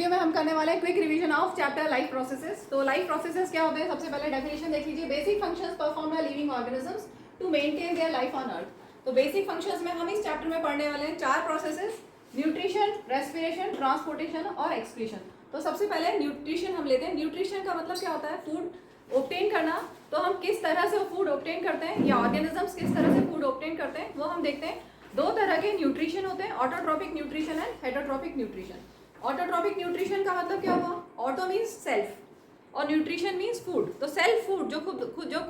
Video में हम करने वाले हैं quick revision of chapter life processes. तो लाइफ प्रोसेसेस क्या होते हैं, सबसे पहले डेफिनेशन देख लीजिए। Basic functions perform by living organisms to maintain their life on earth. तो बेसिक फंक्शंस में हम इस चैप्टर में पढ़ने वाले हैं 4 प्रोसेसेस: न्यूट्रिशन, रेस्पिरेशन, ट्रांसपोर्टेशन और एक्सक्रीशन। तो सबसे पहले न्यूट्रिशन हम लेते हैं। न्यूट्रिशन का मतलब क्या होता है? फूड ऑब्टेन करना। तो हम किस तरह से फूड ऑब्टेन करते हैं या ऑर्गेनिजम्स किस तरह से फूड ऑब्टेन करते हैं वो हम देखते हैं। 2 तरह के न्यूट्रिशन होते हैं, autotrophic nutrition and heterotrophic nutrition. Autotrophic nutrition का मतलब क्या हुआ? ऑटो मीन्स सेल्फ और न्यूट्रिशन मीन्स फूड। तो सेल्फ फूड जो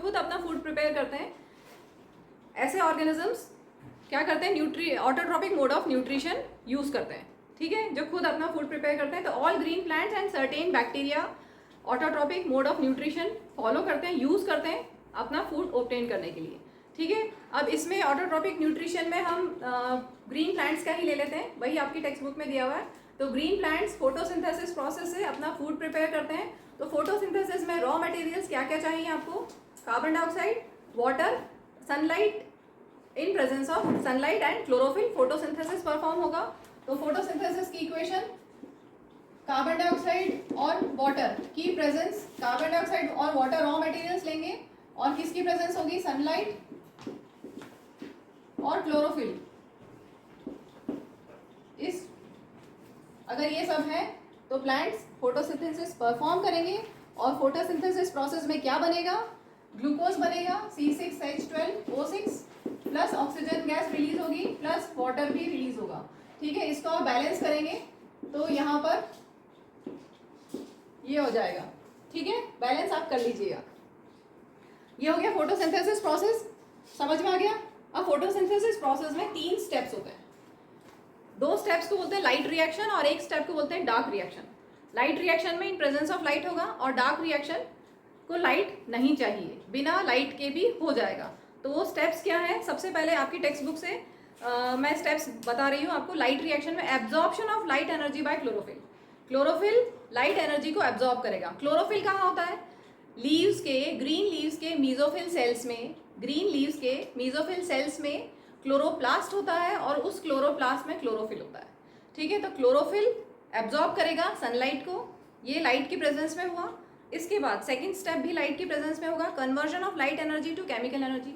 खुद अपना फूड प्रिपेयर करते हैं, ऐसे ऑर्गेनिजम्स क्या करते हैं? Autotrophic mode of nutrition use करते हैं। ठीक है, जो खुद अपना फूड प्रिपेयर करते हैं। तो all green plants and certain bacteria autotrophic mode of nutrition follow करते हैं, यूज करते हैं अपना फूड ऑब्टेन करने के लिए। ठीक है, अब इसमें ऑटोट्रॉपिक न्यूट्रिशन में हम ग्रीन प्लांट्स का ही ले लेते हैं, वही आपकी टेक्स्ट बुक में दिया हुआ है। तो ग्रीन प्लांट्स फोटोसिंथेसिस प्रोसेस से अपना फूड प्रिपेयर करते हैं। तो फोटोसिंथेसिस में रॉ मटेरियल्स क्या क्या चाहिए आपको? Carbon dioxide, water, sunlight, in presence of sunlight and chlorophyll photosynthesis perform होगा। तो फोटोसिंथेसिस की इक्वेशन कार्बन डाइऑक्साइड और वाटर की प्रेजेंस, कार्बन डाइऑक्साइड और वाटर रॉ मटेरियल्स लेंगे और किसकी प्रेजेंस होगी? सनलाइट और क्लोरोफिल। इस अगर ये सब है तो प्लांट्स फोटोसिंथेसिस परफॉर्म करेंगे और फोटोसिंथेसिस प्रोसेस में क्या बनेगा? ग्लूकोज बनेगा, C6H12O6 plus oxygen gas release होगी प्लस वाटर भी रिलीज होगा। ठीक है, इसको आप बैलेंस करेंगे तो यहाँ पर ये हो जाएगा। ठीक है, बैलेंस आप कर लीजिएगा। ये हो गया फोटोसिंथेसिस प्रोसेस, समझ में आ गया। अब फोटोसिंथेसिस प्रोसेस में 3 स्टेप्स होते हैं। 2 स्टेप्स को बोलते हैं लाइट रिएक्शन और 1 स्टेप को बोलते हैं डार्क रिएक्शन। लाइट रिएक्शन में इन प्रेजेंस ऑफ लाइट होगा और डार्क रिएक्शन को लाइट नहीं चाहिए, बिना लाइट के भी हो जाएगा। तो वो स्टेप्स क्या है? सबसे पहले आपकी टेक्स्ट बुक से मैं स्टेप्स बता रही हूँ आपको। लाइट रिएक्शन में absorption of light energy by chlorophyll. Chlorophyll light energy को एब्जॉर्ब करेगा। क्लोरोफिल कहाँ होता है? लीव्स के, ग्रीन लीव्स के मीजोफिल सेल्स में, ग्रीन लीव्स के मीजोफिल सेल्स में क्लोरोप्लास्ट होता है और उस क्लोरोप्लास्ट में क्लोरोफिल होता है। ठीक है, तो क्लोरोफिल एब्जॉर्ब करेगा सनलाइट को, ये लाइट की प्रेजेंस में हुआ। इसके बाद सेकंड स्टेप भी लाइट की प्रेजेंस में होगा, conversion of light energy to chemical energy.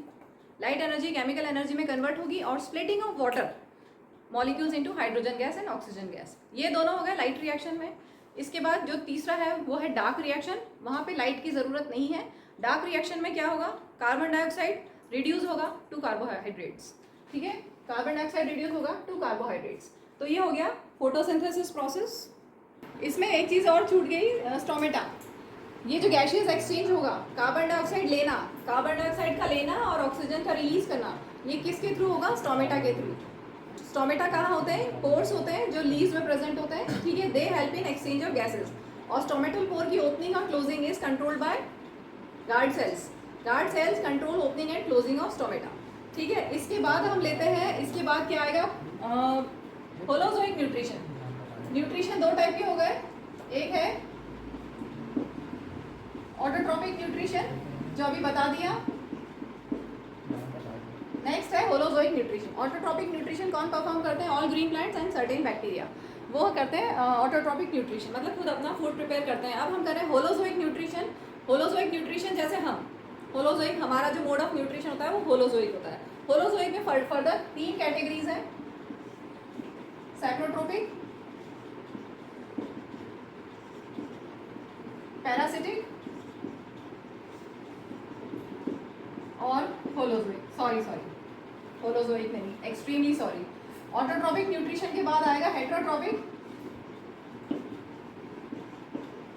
Light energy chemical energy में कन्वर्ट होगी और splitting of water molecules into hydrogen gas and oxygen gas. ये दोनों हो गए लाइट रिएक्शन में। इसके बाद जो तीसरा है वो है डार्क रिएक्शन। वहाँ पे लाइट की ज़रूरत नहीं है। डार्क रिएक्शन में क्या होगा? कार्बन डाइऑक्साइड रिड्यूस होगा टू कार्बोहाइड्रेट्स। ठीक है, कार्बन डाइऑक्साइड रिड्यूस होगा टू कार्बोहाइड्रेट्स। तो ये हो गया फोटोसिंथेसिस प्रोसेस। इसमें एक चीज़ और छूट गई, स्टोमेटा। ये जो गैसियस एक्सचेंज होगा, कार्बन डाइऑक्साइड लेना, कार्बन डाइऑक्साइड का लेना और ऑक्सीजन का रिलीज करना, ये किसके थ्रू होगा? स्टोमेटा के थ्रू। स्टोमेटा कहाँ होते हैं? पोर्स होते हैं जो लीव्स में प्रेजेंट होते हैं। ठीक है, they help in exchange of gases. और स्टोमेटल पोर की ओपनिंग और closing is controlled by guard cells. Guard cells control opening and closing of stomata. ठीक है, इसके बाद हम लेते हैं, इसके बाद क्या आएगा? Holozoic nutrition. न्यूट्रिशन 2 टाइप के हो गए। एक है ऑटोट्रॉपिक न्यूट्रिशन जो अभी बता दिया। नेक्स्ट है होलोजोइक न्यूट्रिशन। ऑटोट्रॉपिक न्यूट्रिशन कौन परफॉर्म करते हैं? All green plants and certain bacteria, वो करते हैं ऑटोट्रॉपिक न्यूट्रिशन, मतलब खुद अपना फूड प्रिपेयर करते हैं। अब हम करें होलोजोइक न्यूट्रिशन। होलोजोइक न्यूट्रिशन जैसे होलोजोइक हमारा जो मोड ऑफ न्यूट्रिशन होता है वो होलोजोइक होता है। होलोजोइक में फर्दर 3 कैटेगरीज हैं, सैप्रोट्रोपिक, पैरासिटिक और होलोजोइक। सॉरी होलोजोइक नहीं, एक्सट्रीमली सॉरी। ऑटोट्रॉपिक न्यूट्रिशन के बाद आएगा हेटरोट्रॉपिक।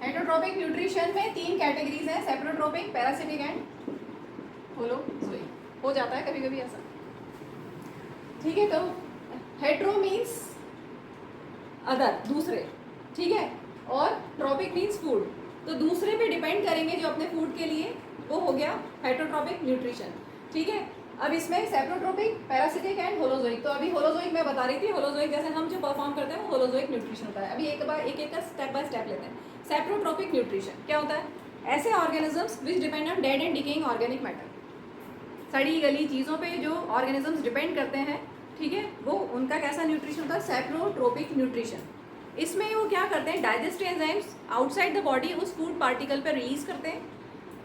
हेटरोट्रॉपिक न्यूट्रिशन में 3 कैटेगरीज हैं, सैप्रोट्रोपिक, पैरासिटिक एंड होलोजोइक। हो जाता है कभी कभी ऐसा। ठीक है, तो हेट्रो मीन्स अदर, दूसरे। ठीक है, और ट्रॉपिक मीन्स फूड। तो दूसरे पे डिपेंड करेंगे जो अपने फूड के लिए, वो हो गया हेटरोट्रॉपिक न्यूट्रिशन। ठीक है, अब इसमें सैप्रोट्रोपिक, पैरासिटिक एंड होलोजोइक। तो अभी होलोजोइक मैं बता रही थी, होलोजोइक जैसे हम जो परफॉर्म करते हैं वो होलोजोइक न्यूट्रिशन होता है। अभी एक का स्टेप बाय स्टेप लेते हैं। सैप्रोट्रोपिक न्यूट्रिशन क्या होता है? ऐसे organisms which depend on dead and decaying organic matter. सड़ी गली चीज़ों पे जो ऑर्गेनिजम्स डिपेंड करते हैं, ठीक है, वो उनका कैसा न्यूट्रिशन होता है? सैप्रोट्रोपिक न्यूट्रिशन। इसमें वो क्या करते हैं, digestive enzymes outside the body उस फूड पार्टिकल पर रिलीज करते हैं,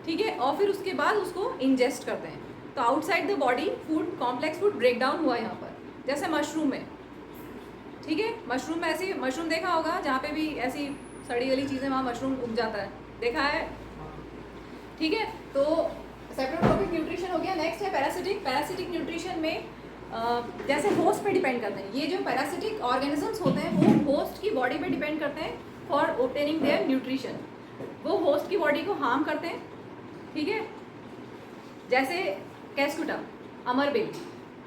ठीक है, और फिर उसके बाद उसको इंजेस्ट करते हैं। तो outside the body food, complex food break down हुआ यहाँ पर, जैसे मशरूम में, ठीक है, मशरूम में ऐसी, मशरूम देखा होगा जहाँ पे भी ऐसी सड़ी गली चीज़ें वहाँ मशरूम उग जाता है, देखा है, ठीक है। तो सेप्टोट्रोपिक न्यूट्रिशन हो गया। नेक्स्ट है पैरासिटिक। पैरासिटिक न्यूट्रिशन में जैसे होस्ट पे डिपेंड करते हैं, ये जो पैरासिटिक ऑर्गेनिजम्स होते हैं वो होस्ट की बॉडी पे डिपेंड करते हैं फॉर ऑब्टेनिंग देयर न्यूट्रिशन। वो होस्ट की बॉडी को हार्म करते हैं, ठीक है, जैसे कैस्कुटा, अमरबेल।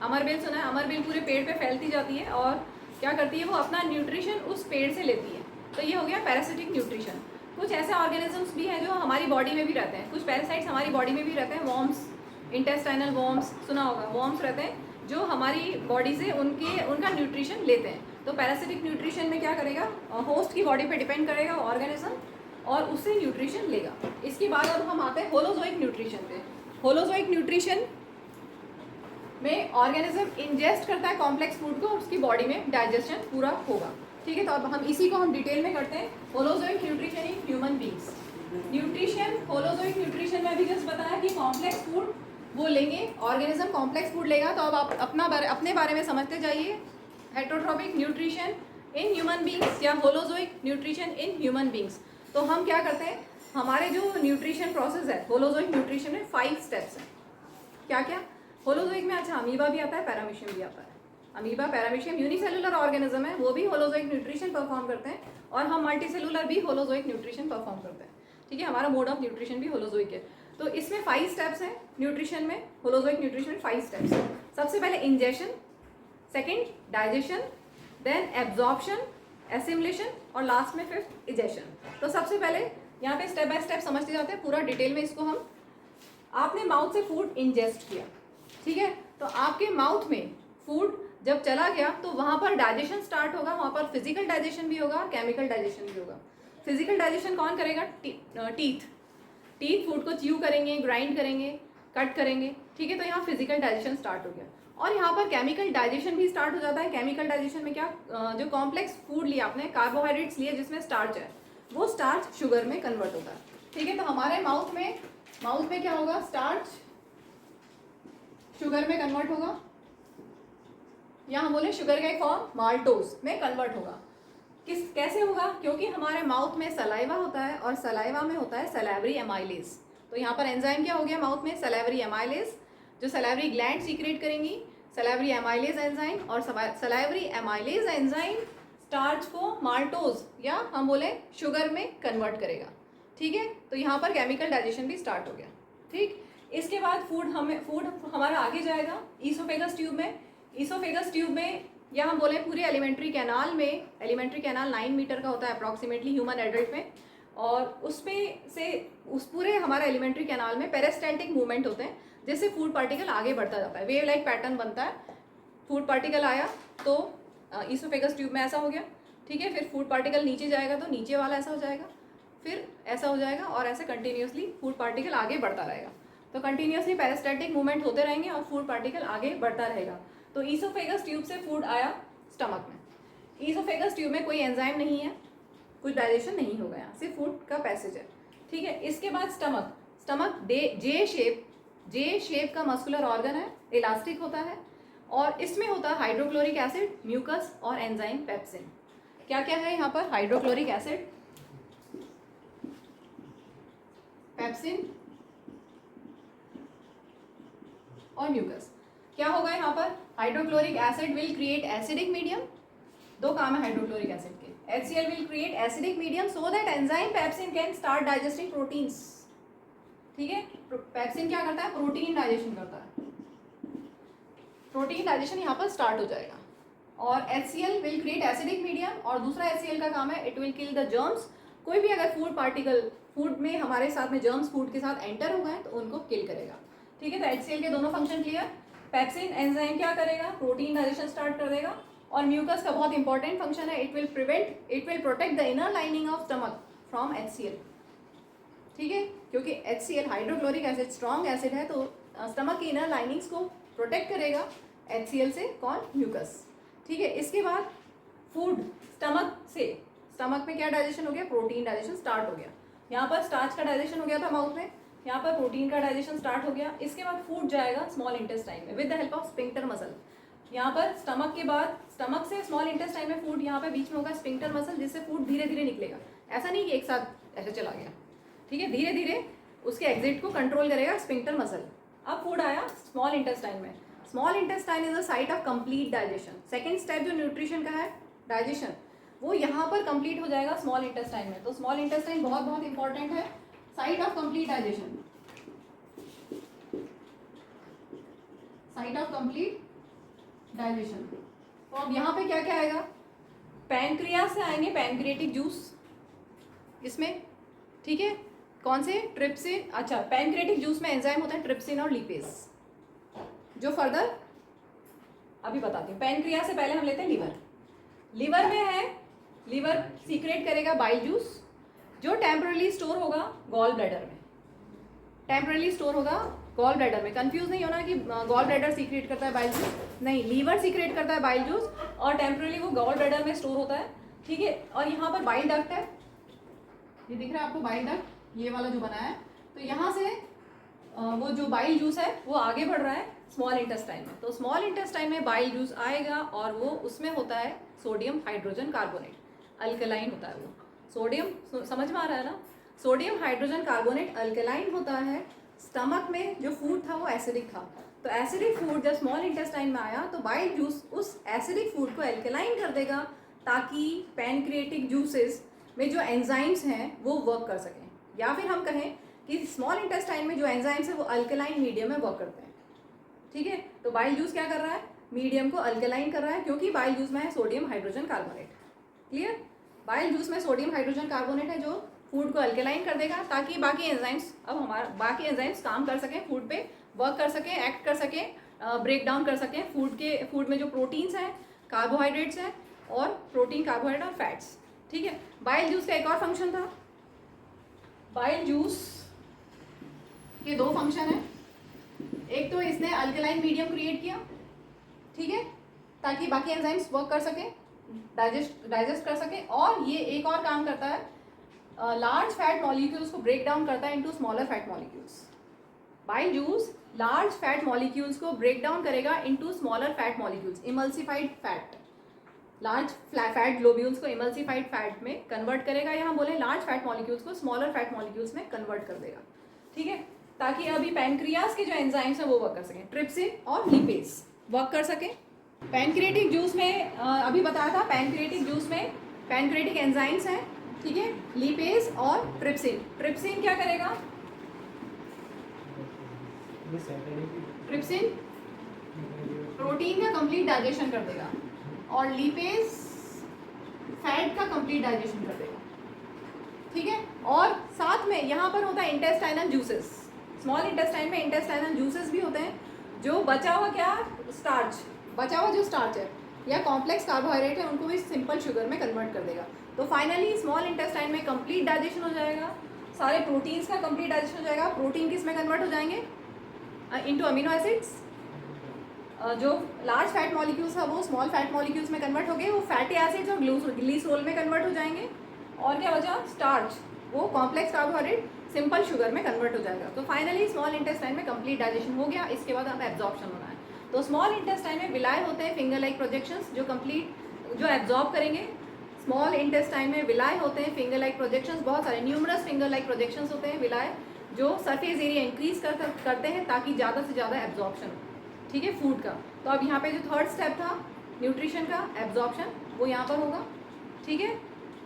अमरबेल सुना है? अमरबेल पूरे पेड़ पे फैलती जाती है और क्या करती है, वो अपना न्यूट्रिशन उस पेड़ से लेती है। तो ये हो गया पैरासिटिक न्यूट्रिशन। कुछ ऐसे ऑर्गेनिजम्स भी हैं जो हमारी बॉडी में भी रहते हैं, कुछ पैरासाइट्स हमारी बॉडी में भी रहते हैं, वॉर्म्स, इंटेस्टाइनल वॉर्म्स सुना होगा, वॉर्म्स रहते हैं जो हमारी बॉडी से उनका न्यूट्रिशन लेते हैं। तो पैरासिटिक न्यूट्रिशन में क्या करेगा, होस्ट की बॉडी पे डिपेंड करेगा ऑर्गेनिज्म और उससे न्यूट्रिशन लेगा। इसके बाद अब हम आते हैं होलोजोइक न्यूट्रिशन पे। होलोजोइक न्यूट्रिशन में ऑर्गेनिज्म इंजेस्ट करता है कॉम्प्लेक्स फूड को, उसकी बॉडी में डाइजेशन पूरा होगा, ठीक है। तो अब हम इसी को हम डिटेल में करते हैं, holozoic nutrition in human beings. Nutrition, holozoic nutrition में अभी जस्ट बताया कि कॉम्प्लेक्स फूड वो लेंगे, ऑर्गेनिज्म कॉम्प्लेक्स फूड लेगा। तो अब आप अपने बारे में समझते जाइए। Heterotrophic nutrition in human beings या holozoic nutrition in human beings. तो हम क्या करते हैं, हमारे जो न्यूट्रिशन प्रोसेस है होलोजोइक न्यूट्रिशन में 5 स्टेप्स हैं। क्या क्या होलोजोइक में? अच्छा, अमीबा भी आता है, पैरामीशियम भी आता है। अमीबा, पैरामीशियम यूनिसेलुलर ऑर्गेनिज्म है, वो भी होलोजोइक न्यूट्रिशन परफॉर्म करते हैं, और हम मल्टीसेलुलर भी होलोजोइक न्यूट्रिशन परफॉर्म करते हैं, ठीक है। हमारा मोड ऑफ न्यूट्रिशन भी होलोजोइक है। तो इसमें 5 स्टेप्स हैं न्यूट्रिशन में, होलोजोइक न्यूट्रिशन में 5 स्टेप्स हैं। सबसे पहले ingestion, second digestion, then absorption, assimilation, और लास्ट में 5th इजेशन। तो सबसे पहले यहाँ पे स्टेप बाय स्टेप समझते जाते हैं पूरा डिटेल में इसको हम। आपने माउथ से फूड इंजेस्ट किया, ठीक है, तो आपके माउथ में फूड जब चला गया तो वहाँ पर डाइजेशन स्टार्ट होगा, वहाँ पर फिजिकल डाइजेशन भी होगा, केमिकल डाइजेशन भी होगा। फिजिकल डाइजेशन कौन करेगा? टीथ फूड को च्यू करेंगे, ग्राइंड करेंगे, कट करेंगे, ठीक है। तो यहाँ फिजिकल डाइजेशन स्टार्ट हो गया, और यहाँ पर केमिकल डाइजेशन भी स्टार्ट हो जाता है। केमिकल डाइजेशन में क्या, जो कॉम्प्लेक्स फूड लिया आपने, कार्बोहाइड्रेट्स लिए जिसमें स्टार्च है, वो स्टार्च शुगर में कन्वर्ट होता है, ठीक है। तो हमारे माउथ में क्या होगा, स्टार्च शुगर में कन्वर्ट होगा, या हम बोले शुगर का एक फॉर्म माल्टोज में कन्वर्ट होगा। कैसे होगा? क्योंकि हमारे माउथ में सलाइवा होता है, और सलाइवा में होता है सलाइवरी एमाइलेज। तो यहाँ पर एंजाइम क्या हो गया माउथ में, सलाइवरी एमाइलेज, जो सलाइवरी ग्लैंड सीक्रेट करेंगी सलाइवरी एमाइलेज एंजाइम, और सलाइवरी एमाइलेज एंजाइम स्टार्च को माल्टोज या हम बोले शुगर में कन्वर्ट करेगा, ठीक है। तो यहाँ पर केमिकल डाइजेशन भी स्टार्ट हो गया, ठीक। इसके बाद फूड हमारा आगे जाएगा ईसोफेगस ट्यूब में। ईसोफेगस ट्यूब में या हम बोले पूरे एलिमेंट्री कैनाल में, एलिमेंट्री कैनाल 9 मीटर का होता है अप्रॉक्सीमेटली ह्यूमन एडल्ट में, और उसमें से उस पूरे हमारा एलिमेंट्री कैनाल में पेरिस्टैल्टिक मूवमेंट होते हैं, जिससे फूड पार्टिकल आगे बढ़ता जाता है, वेव लाइक पैटर्न बनता है। फूड पार्टिकल आया तो ईसोफेगस ट्यूब में ऐसा हो गया, ठीक है। फिर फूड पार्टिकल नीचे जाएगा तो नीचे वाला ऐसा हो जाएगा, फिर ऐसा हो जाएगा, और ऐसे कंटिन्यूसली फूड पार्टिकल आगे बढ़ता रहेगा। तो कंटिन्यूसली पेरिस्टैल्टिक मूवमेंट होते रहेंगे और फूड पार्टिकल आगे बढ़ता रहेगा। तो ईसोफेगस ट्यूब से फूड आया स्टमक में। ईसोफेगस ट्यूब में कोई एंजाइम नहीं है, कुछ डाइजेशन नहीं होगा, यहाँ सिर्फ फूड का पैसेज है, ठीक है। इसके बाद स्टमक जे शेप का मस्कुलर ऑर्गन है, इलास्टिक होता है, और इसमें होता है हाइड्रोक्लोरिक एसिड, म्यूकस और एंजाइम पेप्सिन। क्या क्या है यहाँ पर? हाइड्रोक्लोरिक एसिड, पेप्सिन और म्यूकस। क्या होगा यहाँ पर? Hydrochloric acid will create acidic medium, 2 काम है हाइड्रोक्लोरिक एसिड के। HCl will create acidic medium so that enzyme pepsin can start digesting proteins, ठीक है। पेप्सिन क्या करता है? प्रोटीन डाइजेशन करता है, प्रोटीन डाइजेशन यहाँ पर स्टार्ट हो जाएगा। और HCl will create acidic medium, और दूसरा HCl का काम है it will kill the germs. कोई भी अगर फूड पार्टिकल फूड में हमारे साथ में जर्म्स फूड के साथ एंटर हो गए तो उनको किल करेगा, ठीक है। तो HCl के दोनों फंक्शन क्लियर। पेप्सिन एंजाइम क्या करेगा? प्रोटीन डाइजेशन स्टार्ट कर देगा। और म्यूकस का बहुत इंपॉर्टेंट फंक्शन है, it will protect the inner lining of stomach from HCl, ठीक है। क्योंकि HCl hydrochloric acid strong acid है, तो स्टमक की इनर लाइनिंग्स को प्रोटेक्ट करेगा HCl से, कौन? म्यूकस, ठीक है। इसके बाद फूड स्टमक से स्टमक में क्या डाइजेशन हो गया, प्रोटीन डाइजेशन स्टार्ट हो गया। यहाँ पर स्टार्च का डाइजेशन हो गया था माउथ में, यहाँ पर प्रोटीन का डाइजेशन स्टार्ट हो गया। इसके बाद फूड जाएगा स्मॉल इंटेस्टाइन में with the help of sphincter muscle. यहाँ पर स्टमक के बाद, स्टमक से स्मॉल इंटेस्टाइन में फूड, यहाँ पे बीच में होगा स्फिंक्टर मसल, जिससे फूड धीरे धीरे निकलेगा। ऐसा नहीं कि एक साथ ऐसे चला गया, ठीक है, धीरे धीरे उसके एग्जिट को कंट्रोल करेगा स्फिंक्टर मसल। अब फूड आया स्मॉल इंटेस्टाइन में। Small intestine is the site of complete digestion. Second step जो न्यूट्रिशन का है, डाइजेशन, वो यहाँ पर कंप्लीट हो जाएगा स्मॉल इंटेस्टाइन में। तो स्मॉल इंटेस्टाइन बहुत बहुत इंपॉर्टेंट है, site of complete digestion, site of complete digestion. तो अब यहाँ पे क्या क्या आएगा, पैंक्रियास से आएंगे पैंक्रियाटिक जूस इसमें, ठीक है, कौन से, ट्रिप्सिन। अच्छा, पैंक्रियाटिक जूस में एंजाइम होता है ट्रिप्सिन और लिपेज, जो फर्दर अभी बताती हूँ। पैंक्रियास से पहले हम लेते हैं लिवर। लिवर में है, लिवर सीक्रेट करेगा बाइल जूस, जो टेम्परली स्टोर होगा गॉल ब्लैडर में, टेम्परली स्टोर होगा गॉल ब्लैडर में। कंफ्यूज नहीं होना कि गॉल ब्लैडर सीक्रेट करता है बाइल जूस, नहीं, लीवर सीक्रेट करता है बाइल जूस और टेम्परली वो गॉल ब्लैडर में स्टोर होता है, ठीक है। और यहाँ पर बाइल डक्ट है, ये दिख रहा है आपको बाइल डक्ट, ये वाला जो बना है। तो यहाँ से वो जो बाइल जूस है वो आगे बढ़ रहा है स्मॉल इंटेस्टाइन में। तो स्मॉल इंटेस्टाइन में बाइल जूस आएगा और वो उसमें होता है सोडियम हाइड्रोजन कार्बोनेट, अल्कलाइन होता है वो। सोडियम समझ में आ रहा है ना, सोडियम हाइड्रोजन कार्बोनेट अल्कलाइन होता है। स्टमक में जो फूड था वो एसिडिक था, तो एसिडिक फूड जब स्मॉल इंटेस्टाइन में आया तो बाइल जूस उस एसिडिक फूड को अल्कलाइन कर देगा, ताकि पैनक्रिएटिक जूसेस में जो एंजाइम्स हैं वो वर्क कर सकें। या फिर हम कहें कि स्मॉल इंटेस्टाइन में जो एंजाइम्स हैं वो अल्कलाइन मीडियम में वर्क करते हैं, ठीक है। तो बाइल जूस क्या कर रहा है, मीडियम को अल्कलाइन कर रहा है, क्योंकि बाइल जूस में है sodium hydrogen carbonate. Clear, bile juice में सोडियम हाइड्रोजन कार्बोनेट है जो फूड को अल्कलाइन कर देगा, ताकि बाकी एंजाइम्स, अब हमारा बाकी एंजाइम्स काम कर सकें, फूड पे वर्क कर सकें, एक्ट कर सकें, ब्रेक डाउन कर सकें फूड में जो प्रोटीन्स हैं, कार्बोहाइड्रेट्स हैं, और प्रोटीन, कार्बोहाइड्रेट और फैट्स, ठीक है। बाइल जूस का एक और फंक्शन था, बाइल जूस के दो फंक्शन है। एक तो इसने अल्कलाइन मीडियम क्रिएट किया, ठीक है, ताकि बाकी एंजाइम्स वर्क कर सकें, डाइजेस्ट कर सकें, और ये एक और काम करता है, लार्ज फैट मॉलिक्यूल्स को ब्रेक डाउन करता है into smaller fat molecules. Bile juice large fat molecules को ब्रेक डाउन करेगा into smaller fat molecules, emulsified fat, large fat globules को इमल्सिफाइड फैट में कन्वर्ट करेगा, या हम बोले लार्ज फैट मॉलिक्यूल्स को स्मॉलर फैट मॉलिक्यूल्स में कन्वर्ट कर देगा, ठीक है, ताकि अभी पैनक्रियास के जो एंजाइम्स हैं वो वर्क कर सकें, ट्रिप्सिन और लिपेज वर्क कर सकें। पैनक्रिएटिक जूस में अभी बताया था, पैनक्रिएटिक जूस में पैनक्रिएटिक एंजाइम्स हैं, ठीक है, लिपेज और ट्रिप्सिन। ट्रिप्सिन क्या करेगा, ट्रिप्सिन प्रोटीन का कंप्लीट डाइजेशन कर देगा, और लिपेज फैट का कंप्लीट डाइजेशन कर देगा, ठीक है। और साथ में यहाँ पर होता है इंटेस्टाइनल जूसेस, स्मॉल इंटेस्टाइन में इंटेस्टाइनल जूसेस भी होते हैं, जो बचा हुआ क्या, स्टार्च, बचा हुआ जो स्टार्च है या कॉम्प्लेक्स कार्बोहाइड्रेट है, उनको भी सिंपल शुगर में कन्वर्ट कर देगा। तो फाइनली स्मॉल इंटेस्टाइन में कंप्लीट डाइजेशन हो जाएगा, सारे प्रोटीन्स का कंप्लीट डाइजेशन हो जाएगा। प्रोटीन किस में कन्वर्ट हो जाएंगे, इनटू अमीनो एसिड्स। जो लार्ज फैट मॉलिक्यूल्स है वो स्मॉल फैट मॉलिक्यूल्स में कन्वर्ट हो गए, वो फैटी एसिड्स और ग्लिसरोल में कन्वर्ट हो जाएंगे। और क्या बचा, स्टार्च, वो कॉम्प्लेक्स कार्बोहाइड्रेट सिंपल शुगर में कन्वर्ट हो जाएगा। तो फाइनली स्मॉल इंटेस्टाइन में कंप्लीट डाइजेशन हो गया। इसके बाद अब एब्जॉर्प्शन होना है। तो स्मॉल इंटेस्टाइन में विलाय होते हैं, फिंगर लाइक प्रोजेक्शंस, जो एब्जॉर्ब करेंगे। स्मॉल इंटेस्टाइन में विलाय होते हैं, फिंगर लाइक प्रोजेक्शंस, बहुत सारे न्यूमरस फिंगर लाइक प्रोजेक्शंस होते हैं विलाय, जो सरफेस एरिया इंक्रीज करते हैं ताकि ज़्यादा से ज़्यादा एब्जॉर्प्शन हो, ठीक है, फूड का। तो अब यहाँ पे जो थर्ड स्टेप था न्यूट्रिशन का, एब्जॉर्प्शन, वो यहाँ पर होगा, ठीक है।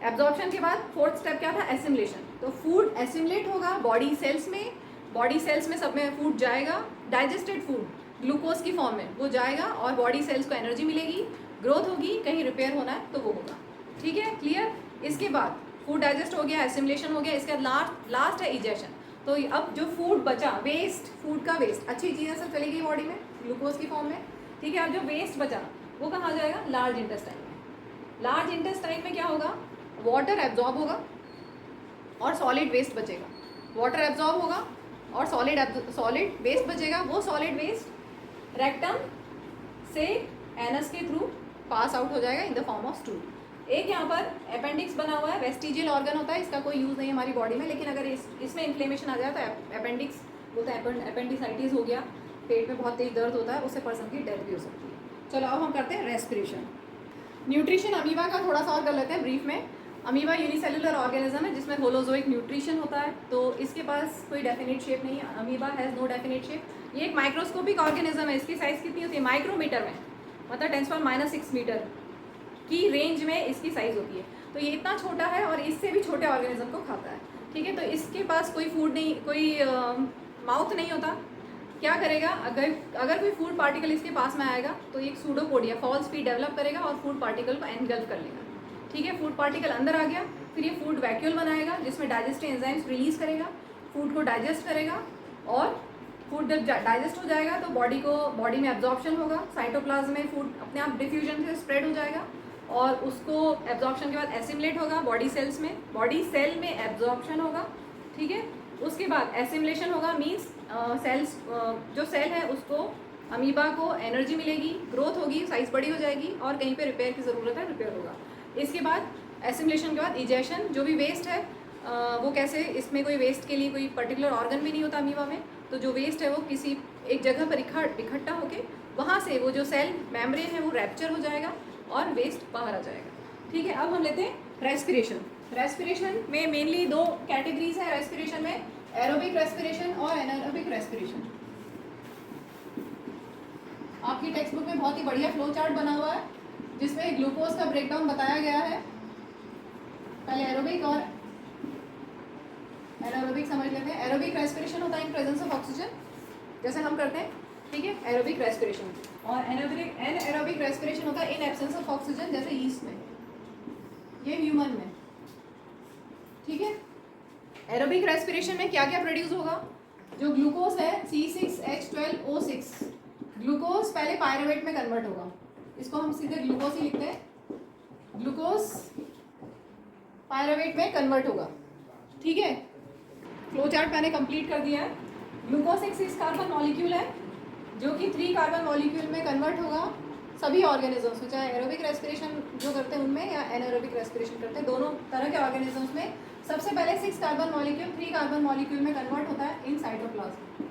एब्जॉर्प्शन के बाद फोर्थ स्टेप क्या था, एसिमुलेशन। तो फूड एसिमुलेट होगा बॉडी सेल्स में सब में फूड जाएगा, डाइजेस्टेड फूड ग्लूकोज की फॉर्म में वो जाएगा, और बॉडी सेल्स को एनर्जी मिलेगी, ग्रोथ होगी, कहीं रिपेयर होना है तो वो होगा, ठीक है, क्लियर। इसके बाद फूड डाइजेस्ट हो गया, एसिमुलेशन हो गया, इसके बाद लास्ट है इजेक्शन। तो अब जो फूड बचा, वेस्ट, फूड का वेस्ट, अच्छी चीज़ें सब चली गई बॉडी में ग्लूकोज की फॉर्म में, ठीक है। अब जो वेस्ट बचा वो कहाँ जाएगा, लार्ज इंटेस्टाइन में। लार्ज इंटेस्टाइन में क्या होगा, वाटर एब्जॉर्ब होगा और सॉलिड वेस्ट बचेगा। वाटर एब्जॉर्ब होगा और सॉलिड वेस्ट बचेगा। वो सॉलिड वेस्ट रेक्टम से एनस के थ्रू पास आउट हो जाएगा इन द फॉर्म ऑफ स्टूल। एक यहाँ पर अपेंडिक्स बना हुआ है, वेस्टिजियल ऑर्गन होता है, इसका कोई यूज़ नहीं है हमारी बॉडी में, लेकिन अगर इसमें इन्फ्लेमेशन आ जाए तो अपेंडिक्स बोलते हैं, अपेंडिसाइटिस हो गया, पेट में बहुत तेज दर्द होता है, उससे पर्सन की डेथ भी हो सकती है। चलो अब हम करते हैं रेस्पिरेशन। न्यूट्रिशन अमीबा का थोड़ा सा और कर लेते हैं ब्रीफ में। अमीबा यूनिसेलुलर ऑर्गेनिज्म है जिसमें होलोजोइक न्यूट्रिशन होता है, तो इसके पास कोई डेफिनेट शेप नहीं है। Amoeba has no definite shape. ये एक माइक्रोस्कोपिक ऑर्गेनिज्म है, इसकी साइज़ कितनी होती है माइक्रोमीटर में, मतलब 10⁻⁻⁶ मीटर की रेंज में इसकी साइज़ होती है। तो ये इतना छोटा है और इससे भी छोटे ऑर्गेनिज्म को खाता है, ठीक है। तो इसके पास कोई फूड नहीं, कोई माउथ नहीं होता। क्या करेगा, अगर कोई फूड पार्टिकल इसके पास में आएगा तो एक सूडोपोडिया फॉल्स स्पीड डेवलप करेगा और फूड पार्टिकल को एनगल्फ कर लेगा, ठीक है। फूड पार्टिकल अंदर आ गया, फिर ये फूड वैक्यूल बनाएगा जिसमें डाइजेस्टिव एंजाइम्स रिलीज करेगा, फूड को डाइजेस्ट करेगा, और फूड जब डाइजेस्ट हो जाएगा तो बॉडी में एब्जॉर्प्शन होगा, साइटोप्लाज्म में फूड अपने आप डिफ्यूजन से स्प्रेड हो जाएगा, और उसको एब्जॉर्प्शन के बाद एसिमुलेट होगा बॉडी सेल में एब्जॉर्प्शन होगा, ठीक है। उसके बाद एसिमुलेशन होगा, मीन्स सेल्स जो सेल है उसको अमीबा को एनर्जी मिलेगी, ग्रोथ होगी, साइज बड़ी हो जाएगी, और कहीं पे रिपेयर की ज़रूरत है रिपेयर होगा। इसके बाद एसिमुलेशन के बाद इजेशन, जो भी वेस्ट है वो कैसे, इसमें कोई वेस्ट के लिए कोई पर्टिकुलर ऑर्गन भी नहीं होता अमीबा में, तो जो वेस्ट है वो किसी एक जगह पर इकट्ठा होके वहाँ से वो जो सेल मेम्ब्रेन है वो रैप्चर हो जाएगा और वेस्ट बाहर आ जाएगा, ठीक है। अब हम लेते हैं रेस्पिरेशन। रेस्पिरेशन में मेनली दो कैटेगरीज है रेस्पिरेशन में, एरोबिक रेस्पिरेशन और एनारोबिक रेस्पिरेशन। आपकी टेक्स्ट बुक में बहुत ही बढ़िया फ्लो चार्ट बना हुआ है जिसमें ग्लूकोज का ब्रेकडाउन बताया गया है। पहले एरोबिक और एनारोबिक समझ लेते हैं। एरोबिक रेस्पिरेशन होता है इन प्रेजेंस ऑफ ऑक्सीजन, जैसे हम करते हैं, ठीक है, एरोबिक रेस्पिरेशन। और एनारोबिक रेस्पिरेशन होता है इन एब्सेंस ऑफ ऑक्सीजन, जैसे यीस्ट में, ये ह्यूमन में, ठीक है। एरोबिक रेस्पिरेशन में क्या क्या प्रोड्यूस होगा, जो ग्लूकोज है C6H12O6, ग्लूकोज पहले पायरुवेट में कन्वर्ट होगा, इसको हम सीधे ग्लूकोज ही लिखते हैं, ग्लूकोज पायरुवेट में कन्वर्ट होगा, ठीक है। फ्लो चार्ट मैंने कंप्लीट कर दिया है। ग्लूकोज एक 6 कार्बन मॉलिक्यूल है जो कि 3 कार्बन मॉलिक्यूल में कन्वर्ट होगा सभी ऑर्गेनिजम्स में, चाहे एरोबिक रेस्पिरेशन जो करते हैं उनमें या एनारोबिक रेस्पिरेशन करते हैं, दोनों तरह के ऑर्गेनिजम्स में सबसे पहले 6 कार्बन मॉलिक्यूल 3 कार्बन मॉलिक्यूल में कन्वर्ट होता है इन साइटोप्लाज्म,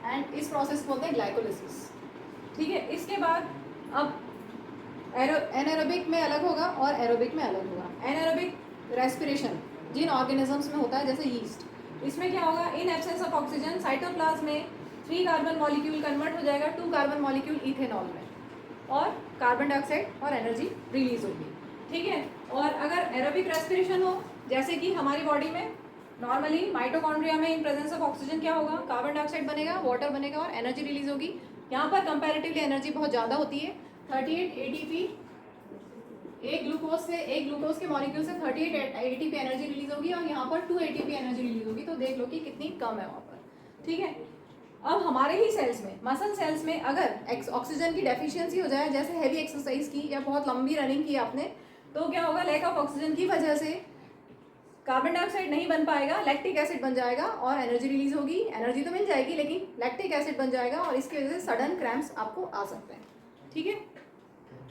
एंड इस प्रोसेस को बोलते हैं ग्लाइकोलिसिस, ठीक है। इसके बाद अब एनारोबिक में अलग होगा और एरोबिक में अलग होगा। एनारोबिक रेस्पिरेशन जिन ऑर्गेनिजम्स में होता है जैसे यीस्ट, इसमें क्या होगा, in absence of oxygen cytoplasm में 3 कार्बन मॉलिक्यूल कन्वर्ट हो जाएगा 2 कार्बन मॉलिक्यूल इथेनॉल में, और कार्बन डाइऑक्साइड और एनर्जी रिलीज होगी, ठीक है। और अगर एरोबिक रेस्पिरेशन हो, जैसे कि हमारी बॉडी में नॉर्मली माइटोकॉन्ड्रिया में इन प्रेजेंस ऑफ ऑक्सीजन क्या होगा, कार्बन डाइऑक्साइड बनेगा, वाटर बनेगा और एनर्जी रिलीज होगी। यहाँ पर कंपैरेटिवली एनर्जी बहुत ज़्यादा होती है, 38 ATP, एक ग्लूकोज के मॉलिक्यूल से 38 ATP एनर्जी रिलीज होगी, और यहाँ पर 2 ATP एनर्जी रिलीज होगी, तो देख लो कि कितनी कम है वहाँ पर, ठीक है। अब हमारे ही सेल्स में, मसल सेल्स में अगर ऑक्सीजन की डेफिशिएंसी हो जाए, जैसे हैवी एक्सरसाइज की या बहुत लंबी रनिंग की आपने, तो क्या होगा, लैक ऑफ ऑक्सीजन की वजह से कार्बन डाइऑक्साइड नहीं बन पाएगा, लैक्टिक एसिड बन जाएगा और एनर्जी रिलीज होगी। एनर्जी तो मिल जाएगी लेकिन लैक्टिक एसिड बन जाएगा और इसकी वजह से सडन क्रैम्प्स आपको आ सकते हैं, ठीक है।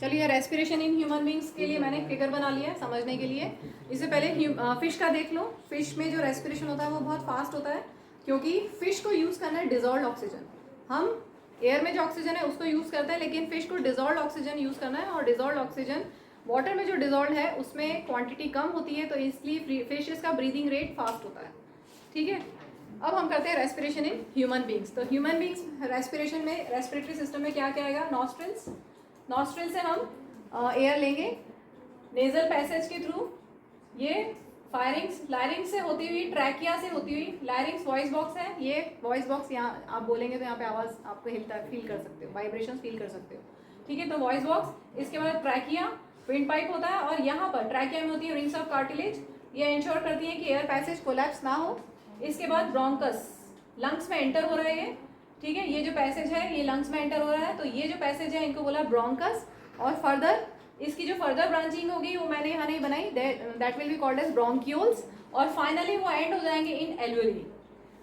चलिए, रेस्पिरेशन इन ह्यूमन बींग्स के लिए मैंने फिगर बना लिया है समझने के लिए। इससे पहले फिश का देख लो। फिश में जो रेस्पिरेशन होता है वो बहुत फास्ट होता है, क्योंकि फिश को यूज़ करना है डिजॉल्व ऑक्सीजन। हम एयर में जो ऑक्सीजन है उसको यूज़ करते हैं, लेकिन फिश को डिजॉल्व ऑक्सीजन यूज़ करना है, और डिजॉल्व ऑक्सीजन वाटर में जो डिजॉल्व है उसमें क्वांटिटी कम होती है, तो इसलिए फिशेस का ब्रीदिंग रेट फास्ट होता है, ठीक है। अब हम करते हैं रेस्पिरेशन इन ह्यूमन बींग्स। तो ह्यूमन बींग्स रेस्पिरेशन में, रेस्पिरेटरी सिस्टम में क्या क्या आएगा, नॉस्ट्रिल से हम एयर लेंगे नेजल पैसेज के थ्रू, ये लायरिंग्स से होती हुई, ट्रैकिया से होती हुई, लायरिंग्स वॉइस बॉक्स है, ये वॉइस बॉक्स यहाँ आप बोलेंगे तो यहाँ पे आवाज़ आपको हिलता है, फील कर सकते हो, वाइब्रेशंस फील कर सकते हो, ठीक है। तो वॉइस बॉक्स, इसके बाद ट्रैकिया, विंड पाइप होता है, और यहाँ पर ट्रैकिया में होती है रिंग्स ऑफ कार्टिलेज, ये इंश्योर करती है कि एयर पैसेज कोलैप्स ना हो। इसके बाद ब्रोंकस, लंग्स में एंटर हो रहा है ये, ठीक है, ये जो पैसेज है ये लंग्स में एंटर हो रहा है, तो ये जो पैसेज है इनको बोला ब्रोंकस, और फर्दर इसकी जो फर्दर ब्रांचिंग होगी वो मैंने यहाँ नहीं बनाई, that will be called as bronchioles, और फाइनली वो एंड हो जाएंगे इन एल्वेली।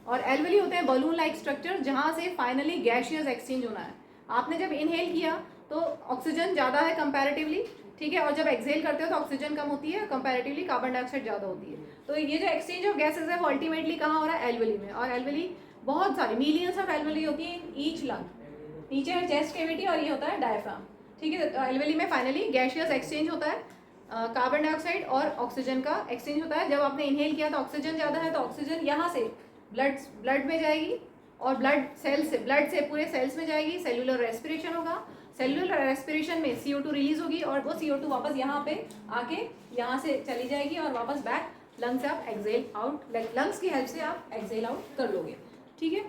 और एल्वेली होते हैं बलून लाइक स्ट्रक्चर जहाँ से फाइनली गैसियस एक्सचेंज होना है। आपने जब इनहेल किया तो ऑक्सीजन ज़्यादा है कंपैरेटिवली, ठीक है, और जब एक्सेल करते हो तो ऑक्सीजन कम होती है, कंपैरेटिवली कार्बन डाइऑक्साइड ज़्यादा होती है। तो ये जो एक्सचेंज ऑफ गैसेज है वो अल्टीमेटली कहाँ हो रहा है, एल्वेली में, और एल्वेली बहुत सारी मिलियंस ऑफ एल्वेली होती है इन ईच लंग। नीचे है चेस्ट कैविटी और ये होता है डायफ्राम। ठीक है, तो एल्वेली में फाइनली गैसियस एक्सचेंज होता है, कार्बन डाइऑक्साइड और ऑक्सीजन का एक्सचेंज होता है। जब आपने इनहेल किया तो ऑक्सीजन ज़्यादा है, तो ऑक्सीजन यहाँ से ब्लड में जाएगी और ब्लड से पूरे सेल्स में जाएगी, सेल्यूलर रेस्पिरेशन होगा, सेल्यूलर रेस्पिरेशन में CO2 रिलीज होगी और वो CO2 वापस यहाँ पे आके यहाँ से चली जाएगी और वापस बैक लंग्स से आप एक्सेल आउट, लंग्स की हेल्प से आप एक्सेल आउट कर लोगे। ठीक है,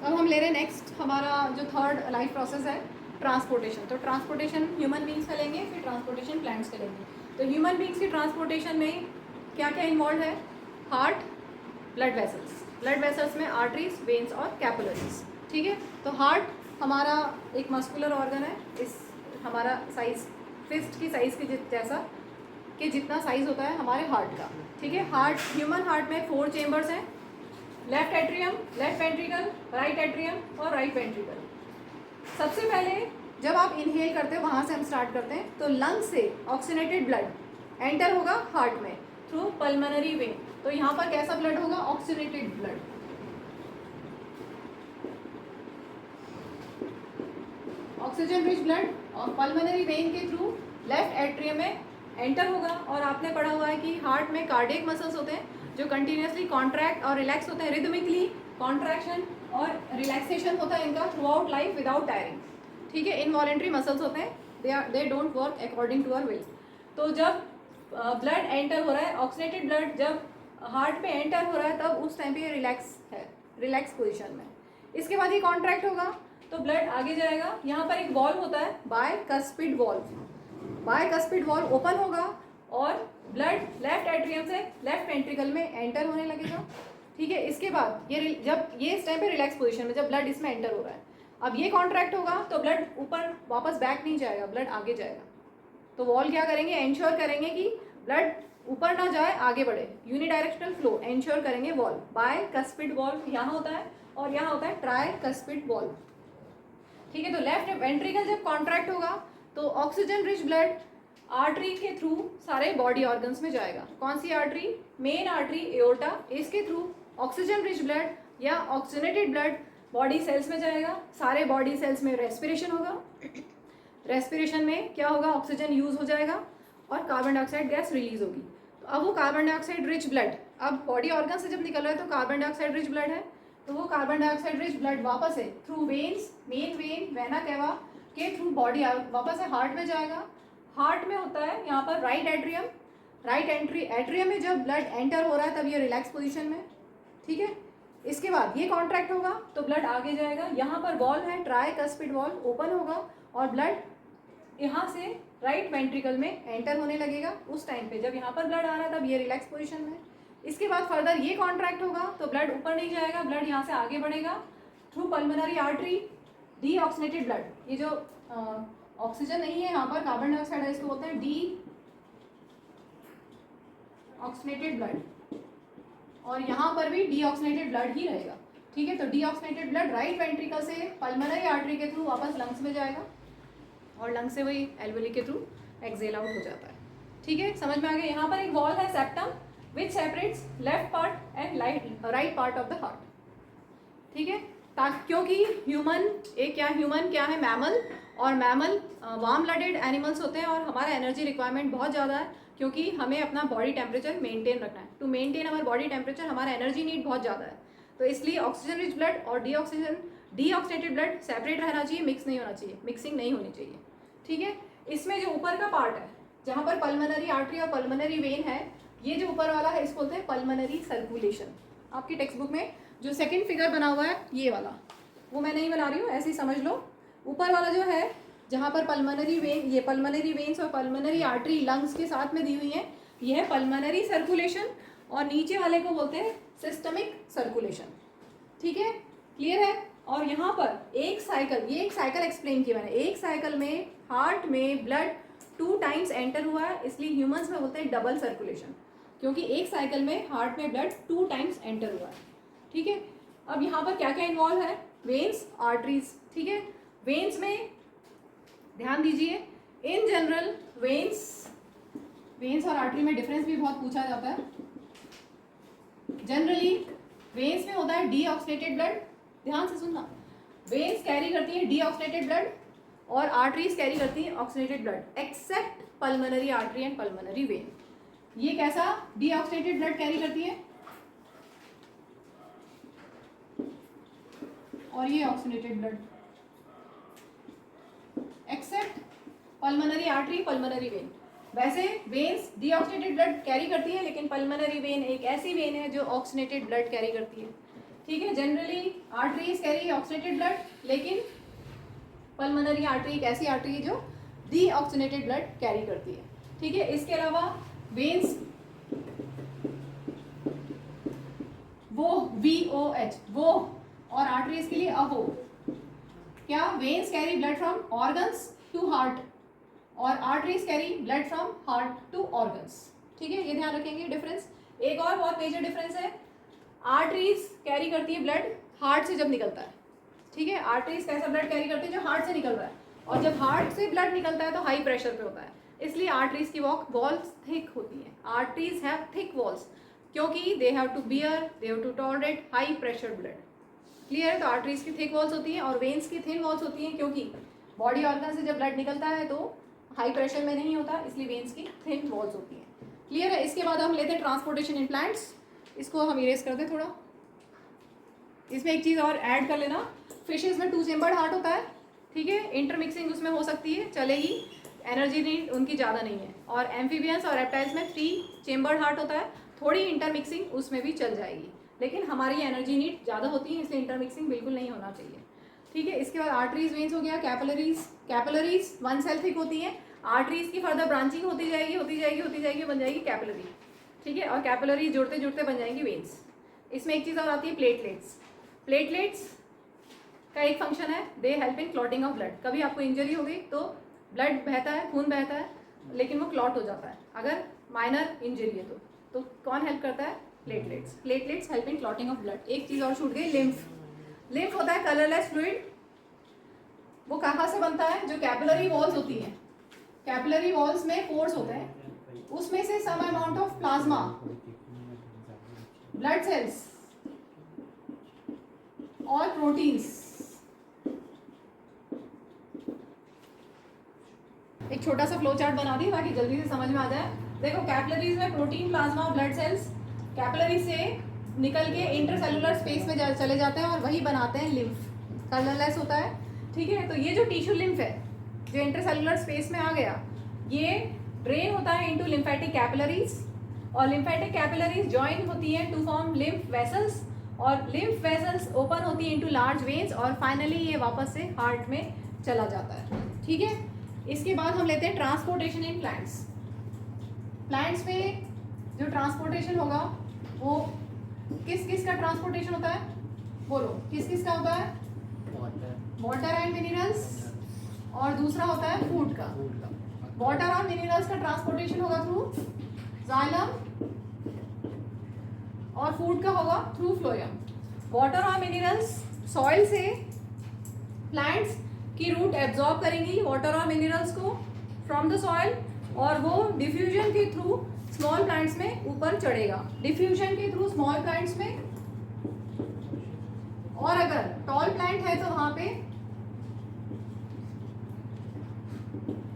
अब हम ले रहे हैं नेक्स्ट हमारा जो थर्ड लाइफ प्रोसेस है, ट्रांसपोर्टेशन। तो ट्रांसपोर्टेशन ह्यूमन बींग्स का लेंगे, फिर ट्रांसपोर्टेशन प्लांट्स का लेंगे। तो ह्यूमन बींग्स की ट्रांसपोर्टेशन में क्या क्या इन्वॉल्व है, हार्ट, ब्लड वेसल्स में आर्टरीज, वेन्स और कैपिलरीज। ठीक है, तो हार्ट हमारा एक मस्कुलर ऑर्गन है, इस हमारा साइज फिस्ट की साइज के जैसा कि जितना साइज होता है हमारे हार्ट का। ठीक है, हार्ट, ह्यूमन हार्ट में 4 चेम्बर्स हैं, left atrium, left ventricle, right atrium और राइट वेंट्रिकल। सबसे पहले जब आप इनहेल करते हो वहाँ से हम स्टार्ट करते हैं, तो लंग से ऑक्सीनेटेड ब्लड एंटर होगा हार्ट में थ्रू पल्मोनरी वेन। तो यहाँ पर कैसा ब्लड होगा, oxygenated blood. Oxygen rich blood और पल्मोनरी वेन के थ्रू लेफ्ट एट्रियम में एंटर होगा। और आपने पढ़ा हुआ है कि हार्ट में कार्डियक मसल्स होते हैं जो कंटिन्यूसली कॉन्ट्रैक्ट और रिलैक्स होते हैं, रिदमिकली कॉन्ट्रैक्शन और रिलैक्सेशन होता है इनका throughout life without tiring. ठीक है, इनवॉलेंट्री मसल्स होते हैं, they don't work according to our will. तो जब ब्लड एंटर हो रहा है, ऑक्सीनेटेड ब्लड जब हार्ट पे एंटर हो रहा है, तब उस टाइम पे ये रिलैक्स है, रिलैक्स पोजिशन में। इसके बाद ये कॉन्ट्रैक्ट होगा तो ब्लड आगे जाएगा। यहाँ पर एक वॉल्व होता है, bicuspid valve. Bicuspid valve open होगा और ब्लड लेफ्ट एट्रियम से लेफ्ट वेंट्रिकल में एंटर होने लगेगा। ठीक है, इसके बाद जब ये इस टाइम पे रिलैक्स पोजीशन में जब ब्लड इसमें एंटर हो रहा है, अब ये कॉन्ट्रैक्ट होगा तो ब्लड ऊपर वापस बैक नहीं जाएगा, ब्लड आगे जाएगा। तो वॉल्व क्या करेंगे, एंश्योर करेंगे कि ब्लड ऊपर ना जाए, आगे बढ़े, यूनिडायरेक्शनल फ्लो एंश्योर करेंगे वॉल्व। बायकस्पिड वॉल्व यहाँ होता है और यहाँ होता है ट्राइकस्पिड वॉल्व। ठीक है, तो लेफ्ट वेंट्रिकल जब कॉन्ट्रैक्ट होगा तो ऑक्सीजन रिच ब्लड आर्टरी के थ्रू सारे बॉडी ऑर्गन्स में जाएगा। कौन सी आर्टरी, मेन आर्टरी एओर्टा, इसके थ्रू ऑक्सीजन रिच ब्लड या ऑक्सीनेटेड ब्लड बॉडी सेल्स में जाएगा। सारे बॉडी सेल्स में रेस्पिरेशन होगा, रेस्पिरेशन में क्या होगा, ऑक्सीजन यूज हो जाएगा और कार्बन डाइऑक्साइड गैस रिलीज होगी। तो अब वो कार्बन डाइऑक्साइड रिच ब्लड अब बॉडी ऑर्गन से जब निकल रहा है तो कार्बन डाइऑक्साइड रिच ब्लड है, तो वो कार्बन डाइऑक्साइड रिच ब्लड वापस से through veins, main vein vena cava के थ्रू बॉडी वापस से हार्ट में जाएगा। हार्ट में होता है यहाँ पर राइट एट्रियम, राइट एट्रियम में जब ब्लड एंटर हो रहा है तब ये रिलैक्स पोजीशन में। ठीक है, इसके बाद ये कॉन्ट्रैक्ट होगा तो ब्लड आगे जाएगा। यहाँ पर वॉल्व है, ट्राइकस्पिड वॉल्व ओपन होगा और ब्लड यहाँ से राइट वेंट्रिकल में एंटर होने लगेगा। उस टाइम पे जब यहाँ पर ब्लड आ रहा है तब ये रिलैक्स पोजीशन में। इसके बाद फर्दर ये कॉन्ट्रैक्ट होगा तो ब्लड ऊपर नहीं जाएगा, ब्लड यहाँ से आगे बढ़ेगा through pulmonary artery, deoxygenated blood. ये जो ऑक्सीजन नहीं है यहाँ पर, कार्बन डाइऑक्साइड है, इसको बोलते हैं डी ऑक्सीनेटेड ब्लड, और यहाँ पर भी डीऑक्सीनेटेड ब्लड ही रहेगा। ठीक है, तो डीऑक्सीनेटेड ब्लड राइट वेंट्रिकल से पल्मोनरी आर्टरी के थ्रू वापस लंग्स में जाएगा और लंग्स से वही एल्वेली के थ्रू एक्सेल आउट हो जाता है। ठीक है, समझ में आ गया। यहाँ पर एक वॉल है septum which separates left part and right part of the heart. ठीक है, क्योंकि ह्यूमन क्या है, मैमल, और मैमल वार्म ब्लडेड एनिमल्स होते हैं और हमारा एनर्जी रिक्वायरमेंट बहुत ज़्यादा है क्योंकि हमें अपना बॉडी टेम्परेचर मेंटेन रखना है। To maintain our body temperature हमारा एनर्जी नीड बहुत ज़्यादा है, तो इसलिए ऑक्सीजन रिच ब्लड और डीऑक्सीनेटेड ब्लड सेपरेट रहना चाहिए, मिक्स नहीं होना चाहिए, मिक्सिंग नहीं होनी चाहिए। ठीक है, इसमें जो ऊपर का पार्ट है जहाँ पर पल्मोनरी आर्टरी और पल्मोनरी वेन है, ये जो ऊपर वाला है इसको बोलते हैं पल्मोनरी सर्कुलेशन। आपकी टेक्स्ट बुक में जो सेकंड फिगर बना हुआ है ये वाला, वो मैं नहीं बना रही हूँ, ऐसे ही समझ लो। ऊपर वाला जो है जहाँ पर पल्मोनरी वेन, ये पल्मोनरी वेन्स और पल्मोनरी आर्टरी लंग्स के साथ में दी हुई है, ये है पल्मोनरी सर्कुलेशन, और नीचे वाले को बोलते हैं सिस्टमिक सर्कुलेशन। ठीक है, क्लियर है। और यहाँ पर एक साइकिल, ये एक साइकिल एक्सप्लेन किया मैंने, एक साइकिल में हार्ट में ब्लड 2 टाइम्स एंटर हुआ है, इसलिए ह्यूमंस में बोलते हैं डबल सर्कुलेशन, क्योंकि एक साइकिल में हार्ट में ब्लड 2 टाइम्स एंटर हुआ है। ठीक है, अब यहाँ पर क्या क्या इन्वॉल्व है, वेन्स, आर्टरीज। ठीक है, वेन्स में ध्यान दीजिए, इन जनरल वेन्स और आर्टरी में डिफरेंस भी बहुत पूछा जाता है। जनरली वेन्स में होता है डीऑक्सीनेटेड ब्लड, ध्यान से सुनना, वेन्स कैरी करती है डीऑक्सीनेटेड ब्लड और आर्टरीज कैरी करती है oxygenated blood, accept pulmonary artery and pulmonary vein. ये कैसा डीऑक्सीनेटेड ब्लड कैरी करती है और ये oxygenated blood, accept pulmonary artery pulmonary vein. वैसे वेन्स डीऑक्सीनेटेड ब्लड कैरी करती है, लेकिन पल्मोनरी वेन एक ऐसी वेन है जो ऑक्सीनेटेड ब्लड कैरी करती है। ठीक है, generally arteries carry oxygenated blood, लेकिन पल्मोनरी आर्टरी एक ऐसी आर्टरी है जो डीऑक्सीनेटेड ब्लड कैरी करती है। ठीक है, इसके अलावा वेन्स वो VOH वो और आर्टरीज के लिए अहो। क्या veins carry blood from organs to heart और arteries carry blood from heart to organs. ठीक है, ये ध्यान रखेंगे डिफरेंस। एक और बहुत मेजर डिफरेंस है, आर्टरीज कैरी करती है ब्लड हार्ट से जब निकलता है। ठीक है, आर्टरीज कैसा ब्लड कैरी करती है जो हार्ट से निकल रहा है, और जब हार्ट से ब्लड निकलता है तो हाई प्रेशर पे होता है, इसलिए आर्टरीज की वॉल्स थिक होती हैं। आर्टरीज हैव थिक वॉल्स क्योंकि they have to bear, they have to tolerate high pressure blood. Clear है, तो आर्टरीज की थिक वॉल्स होती हैं और वेन्स की थिन वॉल्स होती हैं, क्योंकि बॉडी ऑर्गन से जब ब्लड निकलता है तो हाई प्रेशर में नहीं होता, इसलिए वेन्स की थिन वॉल्स होती हैं। क्लियर है। इसके बाद हम लेते हैं ट्रांसपोर्टेशन इन प्लांट्स, इसको हम इरेज कर दें थोड़ा। इसमें एक चीज़ और ऐड कर लेना, फिशेज में 2 चेम्बर्ड हार्ट होता है। ठीक है, इंटरमिक्सिंग उसमें हो सकती है, चलेगी, एनर्जी नीड उनकी ज़्यादा नहीं है। और एम्फीबियंस और रेप्टाइल्स में 3 चेम्बर्ड हार्ट होता है, थोड़ी इंटरमिक्सिंग उसमें भी चल जाएगी, लेकिन हमारी एनर्जी नीड ज़्यादा होती है, इसलिए इंटरमिक्सिंग बिल्कुल नहीं होना चाहिए। ठीक है, इसके बाद आर्टरीज वेन्स हो गया। कैपिलरीज 1 सेल थिक होती हैं, आर्टरीज की फर्दर ब्रांचिंग होती जाएगी बन जाएगी कैपिलरी। ठीक है, और कैपिलरी जुड़ते जुड़ते बन जाएंगी वेन्स। इसमें एक चीज़ और आती है, प्लेटलेट्स का एक फंक्शन है, they help in clotting of blood. कभी आपको इंजरी हो गई तो ब्लड बहता है, खून बहता है, लेकिन वो क्लॉट हो जाता है अगर माइनर इंजरी है तो कौन हेल्प करता है? Platelets help in clotting of blood. एक चीज़ और छूट गई, लिम्फ होता है कलरलेस फ्लूइड। वो कहाँ से बनता है? जो कैपिलरी वॉल्स होती हैं, कैपिलरी वॉल्स में पोर्स होते हैं, उसमें से some amount of plasma, blood cells और प्रोटीन्स। एक छोटा सा फ्लो चार्ट बना दी ताकि जल्दी से समझ में आ जाए। देखो, कैपिलरीज में प्रोटीन, प्लाज्मा और ब्लड सेल्स कैपिलरी से निकल के इंटरसेलुलर स्पेस में चले जाते हैं और वही बनाते हैं लिम्फ, कलरलेस होता है। ठीक है, तो ये जो टिश्यू लिम्फ है जो इंटरसेलुलर स्पेस में आ गया, ये ड्रेन होता है इनटू लिम्फेटिक कैपिलरीज, और लिम्फेटिक कैपिलरीज जॉइन होती है टू फॉर्म लिम्फ वेसल्स, और लिम्फ वेसल्स ओपन होती है इनटू लार्ज वेन्स, और फाइनली ये वापस से हार्ट में चला जाता है। ठीक है, इसके बाद हम लेते हैं ट्रांसपोर्टेशन इन प्लांट्स। प्लांट्स में जो ट्रांसपोर्टेशन होगा वो किस किस का ट्रांसपोर्टेशन होता है? बोलो, किस किस का होता है? वाटर एंड मिनरल्स, और दूसरा होता है फूड का। वाटर और मिनरल्स का ट्रांसपोर्टेशन होगा थ्रू जाइलम, और फूड का होगा थ्रू फ्लोएम। वाटर और मिनरल्स सॉइल से प्लांट्स की रूट एब्जॉर्ब करेंगी वाटर और मिनरल्स को फ्रॉम द सॉइल, और वो डिफ्यूजन के थ्रू स्मॉल प्लांट्स में ऊपर चढ़ेगा, डिफ्यूजन के थ्रू स्मॉल प्लांट्स में। और अगर टॉल प्लांट है तो वहां पे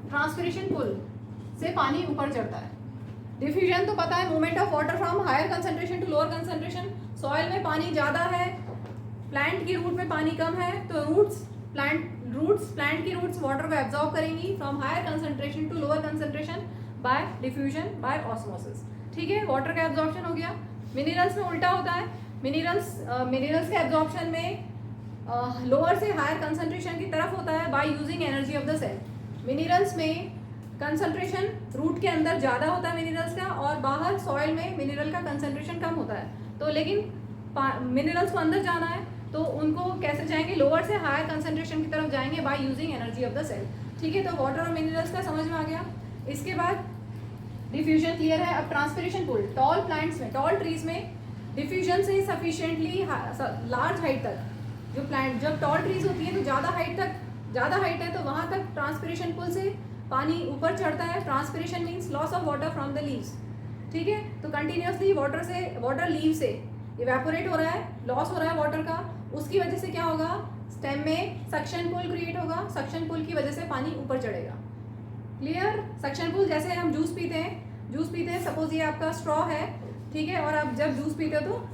ट्रांसपिरेशन पुल से पानी ऊपर चढ़ता है। डिफ्यूजन तो पता है, movement of water from higher concentration to lower concentration. Soil में पानी ज़्यादा है, प्लांट की रूट में पानी कम है, तो प्लांट की रूट्स वाटर को एब्जॉर्ब करेंगी from higher concentration to lower concentration by diffusion, by osmosis. ठीक है, वाटर का एब्जॉर्प्शन हो गया। मिनरल्स में उल्टा होता है, मिनरल्स के एब्जॉर्प्शन में लोअर से हायर कंसंट्रेशन की तरफ होता है by using energy of the cell. Minerals में कंसंट्रेशन रूट के अंदर ज़्यादा होता है मिनरल्स का, और बाहर सॉइल में मिनरल का कंसंट्रेशन कम होता है। तो लेकिन मिनरल्स को अंदर जाना है तो उनको कैसे जाएंगे? लोअर से हायर कंसंट्रेशन की तरफ जाएंगे by using energy of the cell. ठीक है, तो वाटर और मिनरल्स का समझ में आ गया। इसके बाद डिफ्यूजन क्लियर है। अब ट्रांसपिरेशन पुल, टॉल प्लांट्स में, टॉल ट्रीज में डिफ्यूजन से सफिशिएंटली लार्ज हाइट तक, जो प्लांट जब टॉल ट्रीज होती है तो ज़्यादा हाइट है तो वहाँ तक ट्रांसपिरेशन पुल से पानी ऊपर चढ़ता है। Transpiration means loss of water from the leaves, ठीक है। तो कंटिन्यूसली वाटर लीव से इवेपोरेट हो रहा है, लॉस हो रहा है वाटर का, उसकी वजह से क्या होगा, स्टेम में सक्शन पुल क्रिएट होगा, सक्शन पुल की वजह से पानी ऊपर चढ़ेगा। क्लियर? सक्शन पुल जैसे हम जूस पीते हैं, सपोज ये आपका स्ट्रॉ है, ठीक है, और आप जब जूस पीते हो तो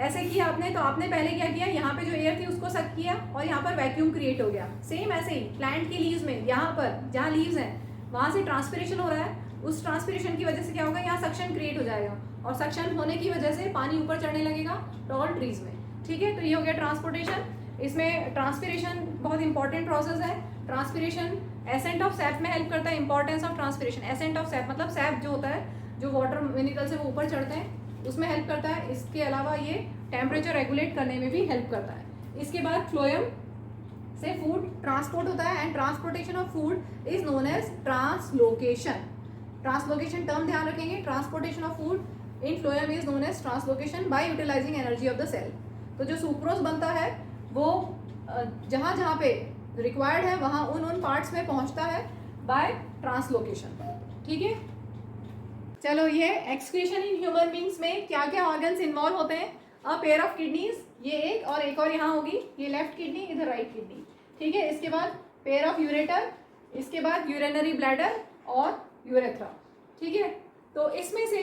ऐसे किया आपने, तो आपने पहले क्या किया, यहाँ पे जो एयर थी उसको सक किया और यहाँ पर वैक्यूम क्रिएट हो गया। सेम ऐसे ही प्लांट की लीव्स में, यहाँ पर जहाँ लीव्स हैं वहाँ से ट्रांसपिरेशन हो रहा है, उस ट्रांसपिरेशन की वजह से क्या होगा, यहाँ सक्शन क्रिएट हो जाएगा और सक्शन होने की वजह से पानी ऊपर चढ़ने लगेगा टॉल ट्रीज में, ठीक है। तो ये हो गया ट्रांसपोर्टेशन। इसमें ट्रांसपिरेशन बहुत इंपॉर्टेंट प्रोसेस है। ट्रांसपिरेशन एसेंट ऑफ सैप में हेल्प करता है। Importance of transpiration, ascent of SAP मतलब सैप जो होता है, जो वाटर मिनरल से वो ऊपर चढ़ते हैं, उसमें हेल्प करता है। इसके अलावा ये टेम्परेचर रेगुलेट करने में भी हेल्प करता है। इसके बाद फ्लोएम से फूड ट्रांसपोर्ट होता है and transportation of food is known as translocation. Translocation term ध्यान रखेंगे। Transportation of food in phloem is known as translocation by utilizing energy of the cell. तो जो सुक्रोज बनता है वो जहाँ जहाँ पे रिक्वायर्ड है वहाँ उन पार्ट्स में पहुँचता है बाय ट्रांसलोकेशन, ठीक है। चलो, ये एक्सक्रीशन इन ह्यूमन बींग्स में क्या क्या ऑर्गन्स इन्वॉल्व होते हैं। अ पेयर ऑफ किडनीज, ये एक और यहाँ होगी, ये लेफ्ट किडनी, इधर राइट किडनी, ठीक है। इसके बाद पेयर ऑफ यूरेटर, इसके बाद यूरिनरी ब्लैडर और यूरेथ्रा, ठीक है। तो इसमें से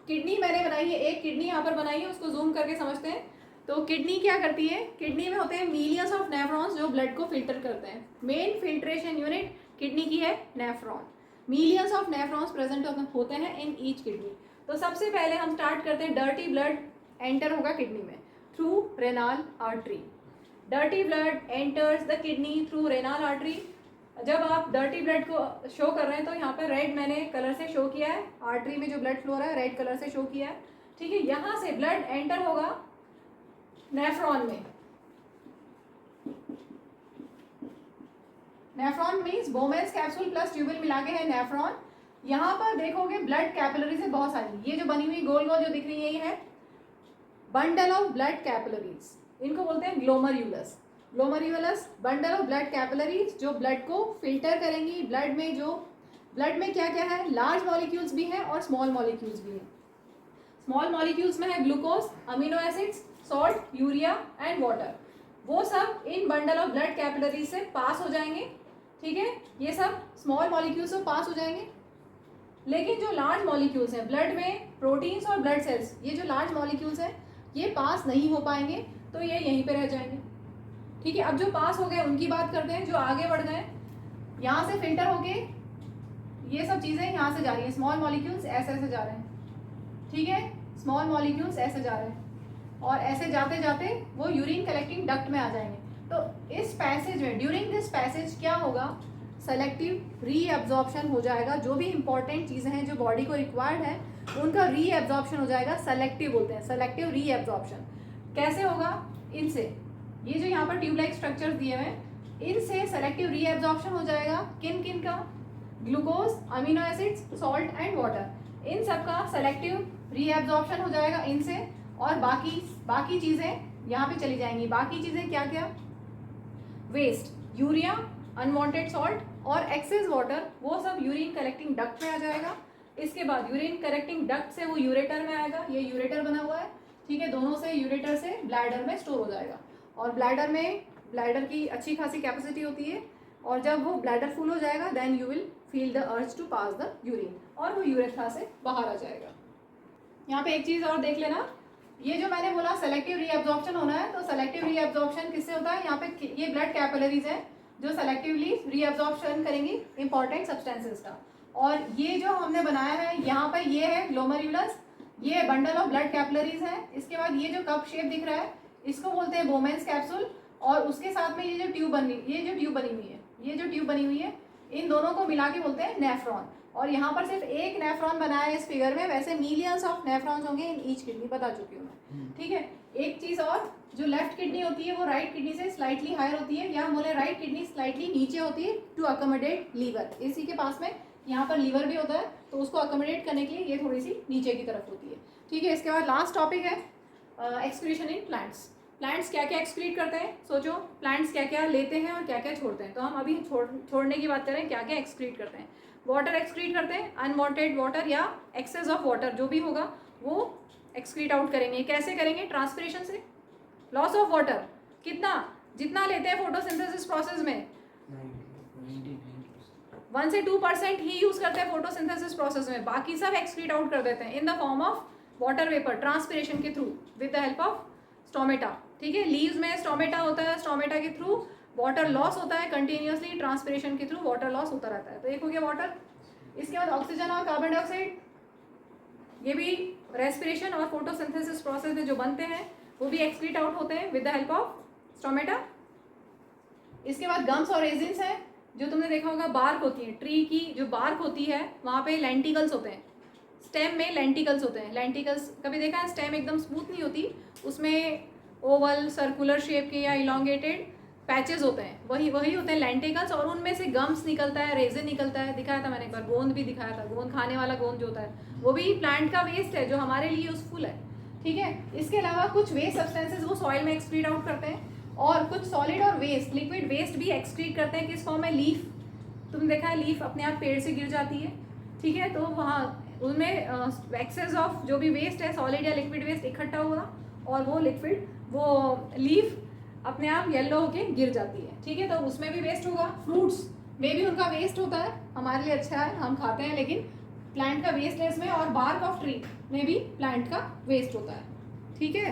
किडनी मैंने बनाई है, एक किडनी यहाँ पर बनाई है, उसको जूम करके समझते हैं। तो किडनी क्या करती है, किडनी में होते हैं मिलियंस ऑफ नेफ्रॉन्स जो ब्लड को फिल्टर करते हैं। मेन फिल्ट्रेशन यूनिट किडनी की है nephron. Millions of nephrons present होते हैं इन ईच किडनी। तो सबसे पहले हम स्टार्ट करते हैं, डर्टी ब्लड एंटर होगा किडनी में through renal artery. Dirty blood enters the kidney through renal artery. जब आप डर्टी ब्लड को शो कर रहे हैं तो यहाँ पर रेड मैंने कलर से शो किया है, आर्टरी में जो ब्लड फ्लो रहा है रेड कलर से शो किया है, ठीक है। यहाँ से ब्लड एंटर होगा नेफ्रॉन में। Nephron means Bowman's capsule plus tubule मिला के है नेफ्रॉन। यहाँ पर देखोगे ब्लड कैपिलरीज है बहुत सारी, ये जो बनी हुई गोल गोल जो दिख रही है ये है बंडल ऑफ ब्लड कैपिलरीज, इनको बोलते हैं ग्लोमर्यूलस। ग्लोमर्यूलस बंडल ऑफ ब्लड कैपिलरीज जो ब्लड को फिल्टर करेंगी। ब्लड में क्या क्या है, लार्ज मॉलिक्यूल्स भी हैं और स्मॉल मॉलिक्यूल्स भी हैं। स्मॉल मॉलिक्यूल्स में है glucose, amino acids, salt, urea and water. वो सब इन बंडल ऑफ ब्लड कैपिलरीज से पास हो जाएंगे, ठीक है। ये सब स्मॉल मॉलिक्यूल्स से पास हो जाएंगे। लेकिन जो लार्ज मॉलिक्यूल्स हैं ब्लड में, प्रोटीन्स और ब्लड सेल्स, ये जो लार्ज मॉलिक्यूल्स हैं ये पास नहीं हो पाएंगे, तो ये यहीं पे रह जाएंगे, ठीक है। अब जो पास हो गए उनकी बात करते हैं, जो आगे बढ़ गए, यहाँ से फिल्टर होके ये सब चीज़ें यहाँ से जा रही हैं। स्मॉल मॉलिक्यूल्स ऐसे ऐसे जा रहे हैं, ठीक है, स्मॉल मॉलिक्यूल्स ऐसे जा रहे हैं और ऐसे जाते जाते वो यूरिन कलेक्टिंग डक्ट में आ जाएंगे। तो इस पैसेज में, ड्यूरिंग दिस पैसेज क्या होगा, सेलेक्टिव रीअब्जॉर्प्शन हो जाएगा। जो भी इंपॉर्टेंट चीज़ें हैं जो बॉडी को रिक्वायर्ड है उनका रीअब्जॉर्प्शन हो जाएगा, सेलेक्टिव बोलते हैं, सेलेक्टिव रीअब्जॉर्प्शन। कैसे होगा, इनसे, ये जो यहाँ पर ट्यूबलाइक स्ट्रक्चर्स दिए हुए हैं इनसे सेलेक्टिव रीअब्जॉर्प्शन हो जाएगा। किन किन का, glucose, amino acids, salt and water, इन सब का सेलेक्टिव रीअब्जॉर्प्शन हो जाएगा इनसे। और बाकी चीज़ें यहाँ पे चली जाएंगी। बाकी चीज़ें क्या क्या, वेस्ट, यूरिया, अनवांटेड सॉल्ट और एक्सेस वाटर, वो सब यूरिन कलेक्टिंग डक्ट में आ जाएगा। इसके बाद यूरिन कलेक्टिंग डक्ट से वो यूरेटर में आएगा, ये यूरेटर बना हुआ है, ठीक है। दोनों से यूरेटर से ब्लैडर में स्टोर हो जाएगा और ब्लैडर की अच्छी खासी कैपेसिटी होती है और जब वो ब्लैडर फुल हो जाएगा then you will feel the urge to pass the urine और वो यूरेथ्रा से बाहर आ जाएगा। यहाँ पे एक चीज़ और देख लेना, ये जो मैंने बोला सेलेक्टिव रीअब्जॉर्प्शन होना है, तो सेलेक्टिव रीअब्जॉर्प्शन किससे होता है, यहाँ पे ये ब्लड कैपिलरीज है जो सेलेक्टिवली रीअब्जॉर्प्शन करेंगी इंपॉर्टेंट सब्सटेंसेस का। और ये जो हमने बनाया है यहाँ पर ये है ग्लोमर्यूलस, ये बंडल ऑफ ब्लड कैपिलरीज है। इसके बाद ये जो कप शेप दिख रहा है इसको बोलते हैं बोमेन्स कैप्सूल और उसके साथ में ये जो ट्यूब बनी हुई है इन दोनों को मिला के बोलते हैं नेफ्रॉन। और यहाँ पर सिर्फ एक नेफ्रॉन बनाया है इस फिगर में, वैसे मिलियंस ऑफ नेफ्रॉन्स होंगे इन ईच किडनी, बता चुकी हूँ मैं, ठीक है। एक चीज़ और, जो लेफ्ट किडनी होती है वो राइट किडनी से स्लाइटली हायर होती है, या बोले राइट किडनी स्लाइटली नीचे होती है टू अकोमोडेट लीवर। इसी के पास में यहाँ पर लीवर भी होता है तो उसको अकोमोडेट करने के लिए ये थोड़ी सी नीचे की तरफ होती है, ठीक है। इसके बाद लास्ट टॉपिक है एक्सक्रीशन इन प्लांट्स। प्लांट्स क्या क्या एक्सक्रीट करते हैं, सोचो प्लांट्स क्या क्या लेते हैं और क्या क्या छोड़ते हैं। तो हम अभी छोड़ने की बात करें, क्या क्या एक्सक्रीट करते हैं। वाटर एक्सक्रीट करते हैं, अनवांटेड वाटर या एक्सेस ऑफ वाटर जो भी होगा वो एक्सक्रीट आउट करेंगे। कैसे करेंगे? ट्रांसपिरेशन से। लॉस ऑफ वाटर कितना, जितना लेते हैं फोटोसिंथेसिस प्रोसेस में 1 से 2% ही यूज करते हैं फोटोसिंथेसिस प्रोसेस में, बाकी सब एक्सक्रीट आउट कर देते हैं in the form of water vapour transpiration के through with the help of stomata. ठीक है, लीव्स में स्टोमेटा होता है, स्टोमेटा के थ्रू वाटर लॉस होता है कंटिन्यूअसली, ट्रांसपिरेशन के थ्रू वाटर लॉस होता रहता है। तो एक हो गया वाटर। इसके बाद ऑक्सीजन और कार्बन डाइऑक्साइड, ये भी रेस्पिरेशन और फोटोसिंथेसिस प्रोसेस में जो बनते हैं वो भी एक्सक्रीट आउट होते हैं with the help of stomata. इसके बाद गम्स और रेजिन्स है, जो तुमने देखा होगा बार्क होती है, ट्री की जो बार्क होती है वहाँ पे लेंटिकल्स होते हैं, स्टेम में लेंटिकल्स होते हैं। लेंटिकल्स कभी देखा है? स्टेम एकदम स्मूथ नहीं होती, उसमें ओवल सर्कुलर शेप के या इलोंगेटेड पैचेस होते हैं, वही होते हैं लेंटिकल्स, और उनमें से गम्स निकलता है, रेजिन निकलता है। दिखाया था मैंने एक बार, गोंद भी दिखाया था, गोंद खाने वाला गोंद जो होता है वो भी प्लांट का वेस्ट है जो हमारे लिए यूजफुल है। ठीक है, इसके अलावा कुछ वेस्ट सब्सटेंसेस वो सॉइल में एक्सक्रीट आउट करते हैं, और कुछ सॉलिड और वेस्ट लिक्विड वेस्ट भी एक्सक्रीट करते हैं। किस फॉर्म में? लीफ, तुम देखा है लीफ अपने आप पेड़ से गिर जाती है। ठीक है, तो वहाँ उनमें एक्सेस ऑफ जो भी वेस्ट है, सॉलिड या लिक्विड वेस्ट इकट्ठा हुआ, और वो लिक्विड वो लीफ अपने आप येलो होके गिर जाती है। ठीक है, तो उसमें भी वेस्ट होगा। फ्रूट्स में भी उनका वेस्ट होता है, हमारे लिए अच्छा है, हम खाते हैं, लेकिन प्लांट का वेस्ट है इसमें। और बार्क ऑफ ट्री में भी प्लांट का वेस्ट होता है। ठीक है।